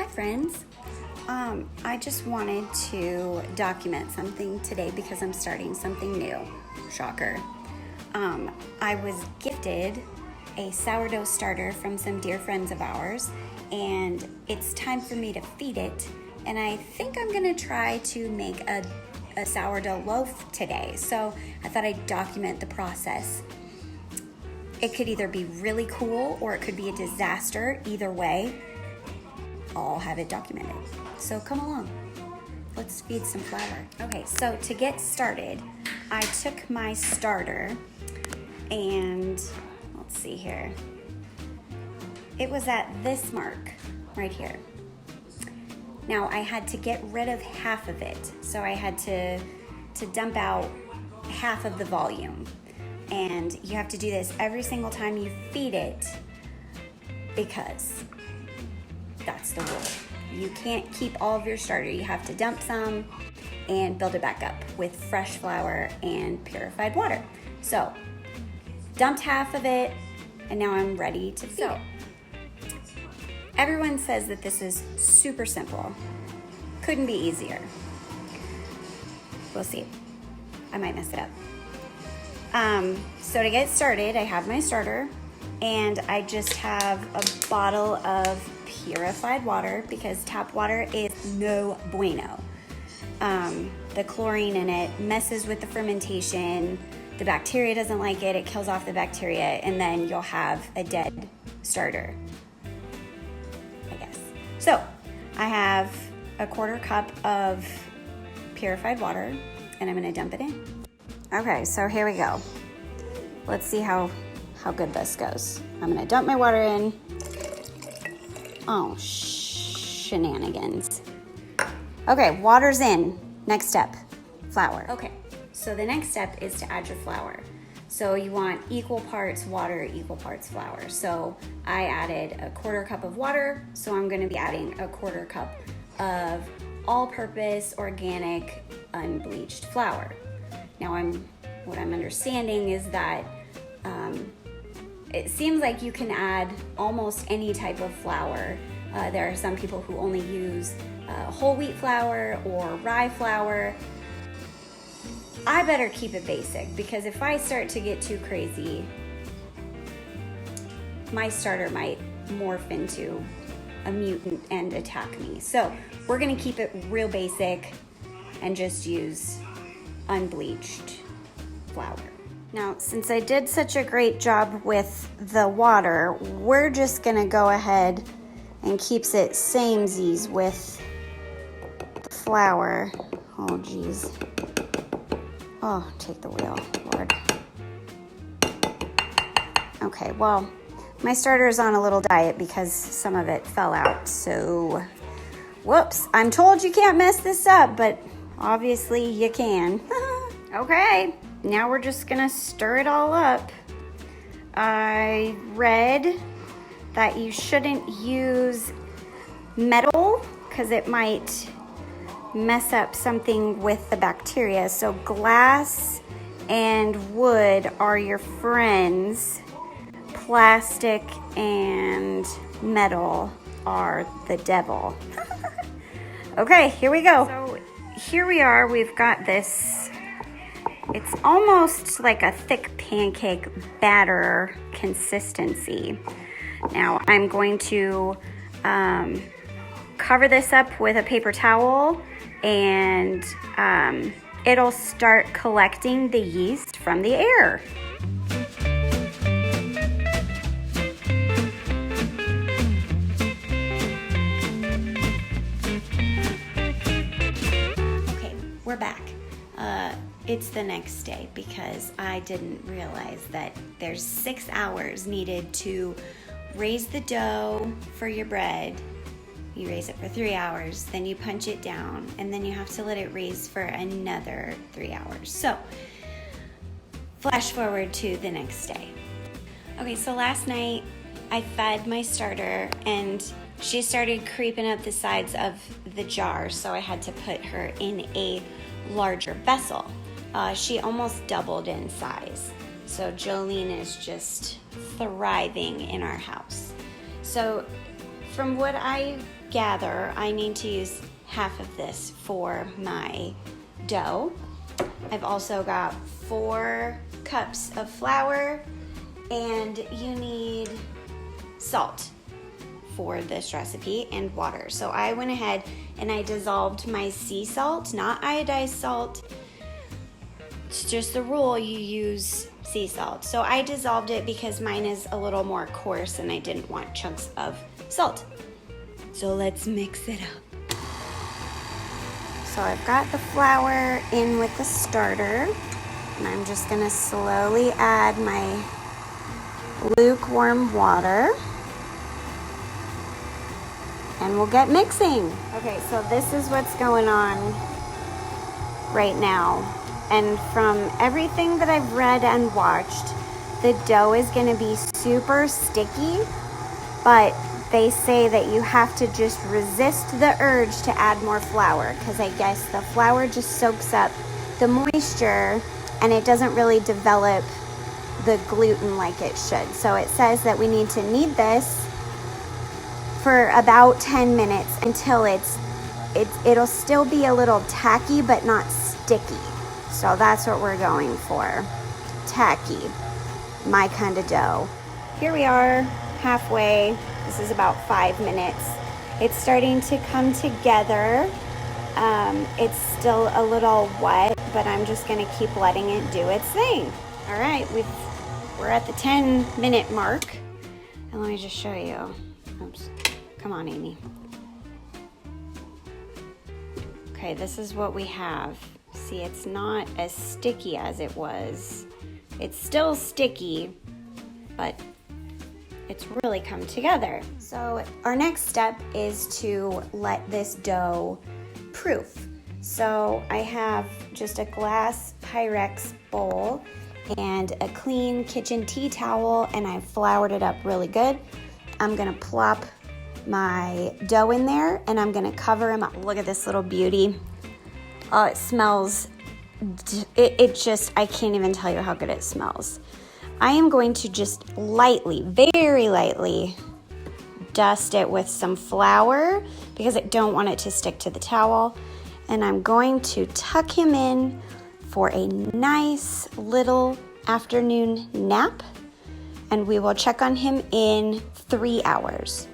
friends. I just wanted to document something today because I'm starting something new. Shocker. I was gifted a sourdough starter from some dear friends of ours, and it's time for me to feed it. And I think I'm gonna try to make a sourdough loaf today. So I thought I'd document the process. It could either be really cool or it could be a disaster. Either way, I'll have it documented. So come along, let's feed some flour. Okay, so to get started, I took my starter and let's see here. It was at this mark right here. Now I had to get rid of half of it. So I had to dump out half of the volume. And you have to do this every single time you feed it because that's the rule. You can't keep all of your starter. You have to dump some and build it back up with fresh flour and purified water. So, dumped half of it, and now I'm ready to feed it. Everyone says that this is super simple. Couldn't be easier. We'll see. I might mess it up. So to get started, I have my starter, and I just have a bottle of purified water because tap water is no bueno. The chlorine in it messes with the fermentation. The bacteria doesn't like it. It kills off the bacteria, and then you'll have a dead starter, I guess. So I have a 1/4 cup of purified water, and I'm gonna dump it in. Okay, so here we go. Let's see how good this goes. I'm gonna dump my water in. Oh, shenanigans. Okay, water's in. Next step, flour. Okay, so the next step is to add your flour. So you want equal parts water, equal parts flour. So I added a 1/4 cup of water, so I'm gonna be adding a 1/4 cup of all-purpose, organic, unbleached flour. Now what I'm understanding is that it seems like you can add almost any type of flour. There are some people who only use whole wheat flour or rye flour. I better keep it basic because if I start to get too crazy, my starter might morph into a mutant and attack me. So we're gonna keep it real basic and just use unbleached flour. Now, since I did such a great job with the water, we're just gonna go ahead and keeps it samesies with the flour. Oh, geez. Oh, take the wheel, Lord. Okay, well, my starter's on a little diet because some of it fell out, so whoops. I'm told you can't mess this up, but obviously you can. Okay, now we're just gonna stir it all up. I read that you shouldn't use metal because it might mess up something with the bacteria. So glass and wood are your friends. Plastic and metal are the devil. Okay, here we go. So here we are, we've got this. It's almost like a thick pancake batter consistency. Now I'm going to cover this up with a paper towel, and it'll start collecting the yeast from the air. Okay, we're back. It's the next day because I didn't realize that there's 6 hours needed to raise the dough for your bread. You raise it for 3 hours, then you punch it down, and then you have to let it raise for another 3 hours. So, flash forward to the next day. Okay, so last night I fed my starter and she started creeping up the sides of the jar, so I had to put her in a larger vessel. She almost doubled in size. So Jolene is just thriving in our house. So from what I gather, I need to use half of this for my dough. I've also got 4 cups of flour, and you need salt for this recipe and water. So I went ahead and I dissolved my sea salt, not iodized salt. It's just the rule, you use sea salt. So I dissolved it because mine is a little more coarse and I didn't want chunks of salt. So let's mix it up. So I've got the flour in with the starter, and I'm just gonna slowly add my lukewarm water, and we'll get mixing. Okay, so this is what's going on right now. And from everything that I've read and watched, the dough is gonna be super sticky, but they say that you have to just resist the urge to add more flour, because I guess the flour just soaks up the moisture and it doesn't really develop the gluten like it should. So it says that we need to knead this for about 10 minutes until it'll still be a little tacky but not sticky. So that's what we're going for. Tacky, my kind of dough. Here we are, halfway. This is about 5 minutes. It's starting to come together. It's still a little wet, but I'm just gonna keep letting it do its thing. All right, we're at the 10-minute mark. And let me just show you. Oops, come on, Amy. Okay, this is what we have. See, it's not as sticky as it was. It's still sticky, but it's really come together. So our next step is to let this dough proof. So I have just a glass Pyrex bowl and a clean kitchen tea towel, and I've floured it up really good. I'm gonna plop my dough in there and I'm gonna cover him up. Look at this little beauty. Oh, it smells, it just, I can't even tell you how good it smells. I am going to just lightly, very lightly, dust it with some flour because I don't want it to stick to the towel. And I'm going to tuck him in for a nice little afternoon nap. And we will check on him in 3 hours.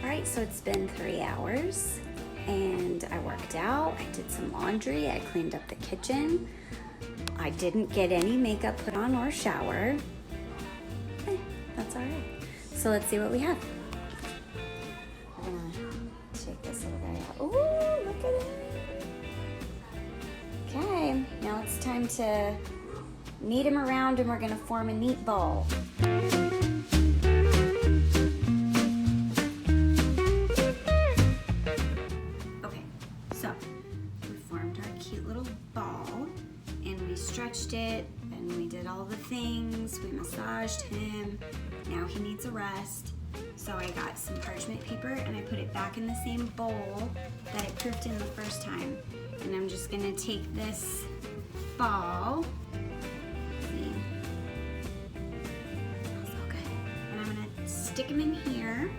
All right, so it's been 3 hours. And I worked out, I did some laundry, I cleaned up the kitchen. I didn't get any makeup put on or shower. That's all right. So let's see what we have. We're gonna take this little guy out. Ooh, look at it. Okay, now it's time to knead him around and we're gonna form a neat ball. Stretched it and we did all the things. We massaged him. Now he needs a rest. So I got some parchment paper and I put it back in the same bowl that I proofed in the first time. And I'm just gonna take this ball. See? Smells so good. And I'm gonna stick him in here.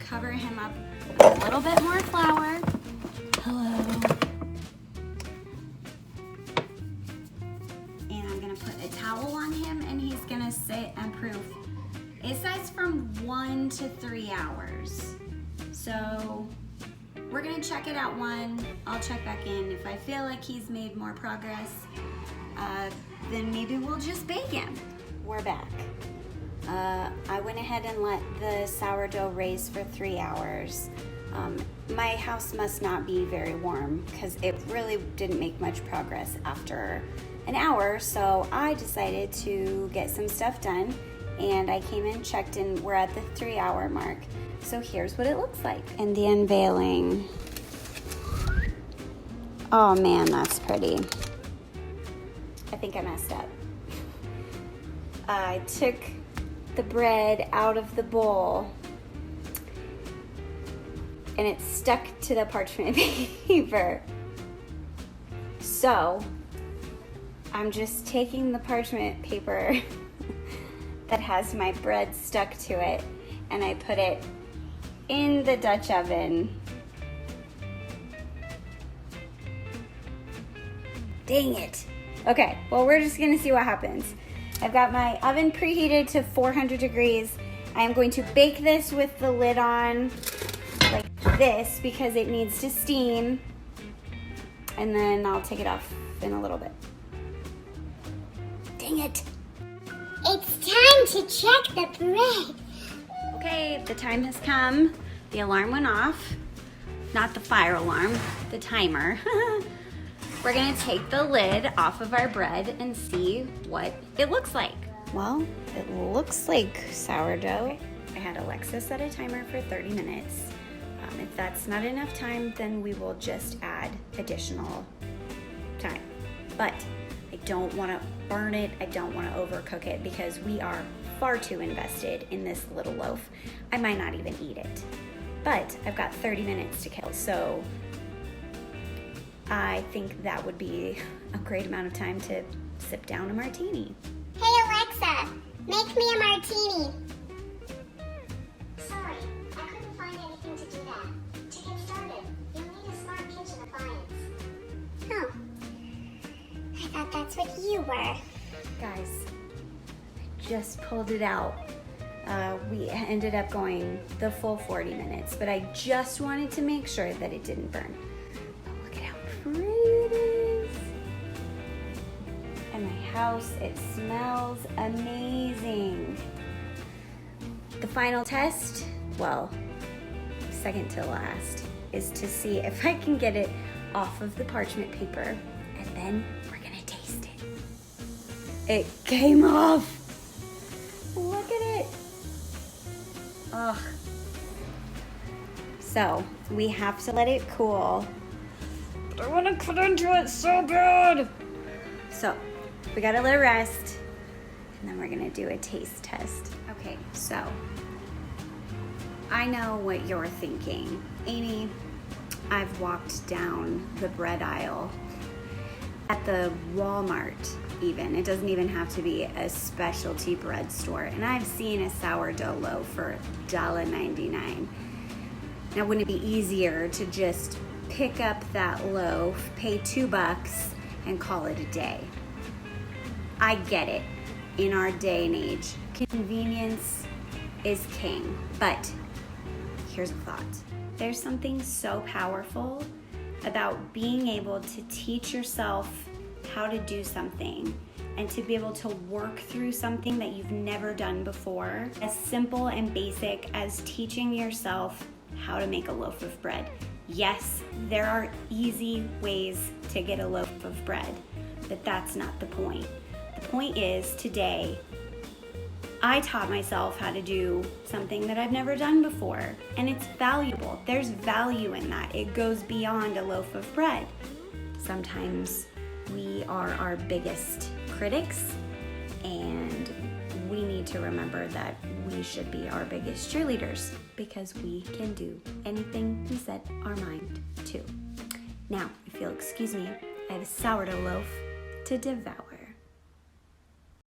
Cover him up with a little bit more flour. Hello. And I'm gonna put a towel on him and he's gonna sit and proof. It says from 1 to 3 hours. So we're gonna check it out 1. I'll check back in. If I feel like he's made more progress, then maybe we'll just bake him. We're back. I went ahead and let the sourdough raise for 3 hours. My house must not be very warm because it really didn't make much progress after an hour, so I decided to get some stuff done and I came in, checked, and we're at the 3 hour mark. So here's what it looks like. And the unveiling. Oh man, that's pretty. I think I messed up. I took the bread out of the bowl and it stuck to the parchment paper. So I'm just taking the parchment paper that has my bread stuck to it, and I put it in the Dutch oven. Dang it. Okay, well, we're just gonna see what happens. I've got my oven preheated to 400 degrees. I am going to bake this with the lid on like this because it needs to steam. And then I'll take it off in a little bit. Dang it. It's time to check the bread. Okay, the time has come. The alarm went off. Not the fire alarm, the timer. We're gonna take the lid off of our bread and see what it looks like. Well, it looks like sourdough. Okay. I had Alexa set a timer for 30 minutes. If that's not enough time, then we will just add additional time. But I don't wanna burn it, I don't wanna overcook it because we are far too invested in this little loaf. I might not even eat it. But I've got 30 minutes to kill, so I think that would be a great amount of time to sip down a martini. Hey Alexa, make me a martini. Sorry, I couldn't find anything to do that. To get started, you'll need a smart kitchen appliance. Oh, I thought that's what you were. Guys, I just pulled it out. We ended up going the full 40 minutes, but I just wanted to make sure that it didn't burn. Oh, look at how pretty it is. And my house, it smells amazing. The final test, well, second to last, is to see if I can get it off of the parchment paper, and then we're gonna taste it. It came off. Look at it. Ugh. So we have to let it cool, but I want to cut into it so bad. So we gotta let it rest, and then we're gonna do a taste test. Okay, so I know what you're thinking. Amy, I've walked down the bread aisle at the Walmart even. It doesn't even have to be a specialty bread store. And I've seen a sourdough loaf for $1.99. Now, wouldn't it be easier to just pick up that loaf, pay $2, and call it a day? I get it. In our day and age, convenience is king. But here's a thought. There's something so powerful about being able to teach yourself how to do something and to be able to work through something that you've never done before, as simple and basic as teaching yourself how to make a loaf of bread. Yes, there are easy ways to get a loaf of bread, but that's not the point. The point is, today, I taught myself how to do something that I've never done before, and it's valuable. There's value in that. It goes beyond a loaf of bread. Sometimes we are our biggest critics, and we need to remember that we should be our biggest cheerleaders because we can do anything we set our mind to. Now, if you'll excuse me, I have a sourdough loaf to devour.